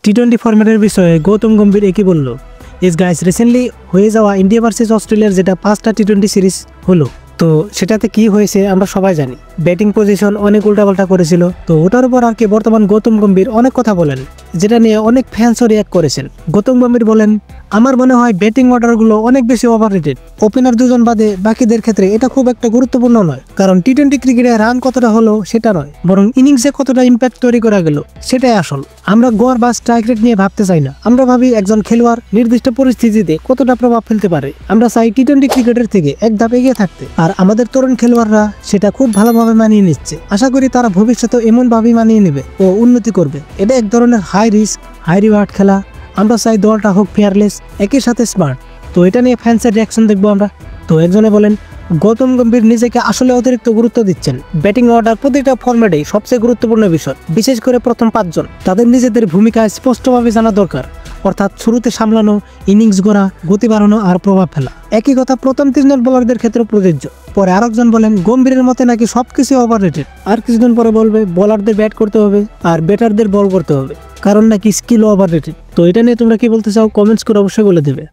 টি-20 ফরম্যাটের বিষয়ে গৌতম গম্ভীর একই বলল। ইস গাইস, রিসেন্টলি হয়ে যাওয়া ইন্ডিয়া ভার্সেস অস্ট্রেলিয়ার যেটা 5টা টি-20 সিরিজ হলো, তো সেটাতে কি হয়েছে আমরা সবাই জানি। ব্যাটিং পজিশন অনেক উল্টাপাল্টা করেছিল, তো ওটার উপর আর কি বর্তমান গৌতম গম্ভীর অনেক কথা বলেন, যেটা নিয়ে অনেক ফ্যান্সও রিয়াক্ট করেছেন। গৌতম গম্ভীর বলেন, আমার মনে হয় ব্যাটিং অর্ডারগুলো অনেক বেশি ওভাররেটেড। ওপেনার দুজন বাদে বাকিদের ক্ষেত্রে এটা খুব একটা গুরুত্বপূর্ণ নয়, কারণ টি-20 ক্রিকেটে রান কতটা হলো সেটা নয়, বরং ইনিংসে কতটা ইম্প্যাক্ট তৈরি করা গেল সেটাই আসল। আমরা গড় বা স্ট্রাইক রেট নিয়ে ভাবতে চাই না, আমরা ভাবি একজন খেলোয়াড় নির্দিষ্ট পরিস্থিতিতে কতটা প্রভাব ফেলতে পারে। আমরা চাই টি-20 ক্রিকেটের থেকে এক ধাপ এগিয়ে থাকতে, আর আমাদের তরুণ খেলোয়াড়রা সেটা খুব ভালোভাবে মানিয়ে নিচ্ছে। আশা করি তারা ভবিষ্যতে এমনভাবেই মানিয়ে নেবে ও উন্নতি করবে। এটা এক ধরনের হাই রিস্ক হাই রিওয়ার্ড খেলা। আমরা চাই দলটা হোক ফেয়ারলেস, একই সাথে স্মার্ট। তো এটা নিয়ে ফ্যান্সের রিয়াকশন দেখবো আমরা। তো একজনে বলেন, গৌতম গম্ভীর নিজেকে আসলে অতিরিক্ত গুরুত্ব দিচ্ছেন। ব্যাটিং অর্ডার প্রতিটা ফরম্যাটেই সবচেয়ে গুরুত্বপূর্ণ বিষয়, বিশেষ করে প্রথম 5 জন। তাদের নিজেদের ভূমিকা স্পষ্টভাবে জানা দরকার, অর্থাৎ শুরুতে সামলানো, ইনিংস গড়া, গতি বাড়ানো আর প্রভাব ফেলা। একই কথা প্রথম 3 জন বোলারদের ক্ষেত্রে প্রযোজ্য। পরে আরেকজন বলেন, গম্ভীরের মতে নাকি সবকিছু ওভাররেটেড। আর কিছুদিন পরে বলবে বোলারদের ব্যাট করতে হবে আর ব্যাটারদের বল করতে হবে, কারণ নাকি স্কিল ওভাররেটেড। তো এটা নিয়ে তোমরা কি বলতে চাও কমেন্টস করে অবশ্যই বলে দেবে।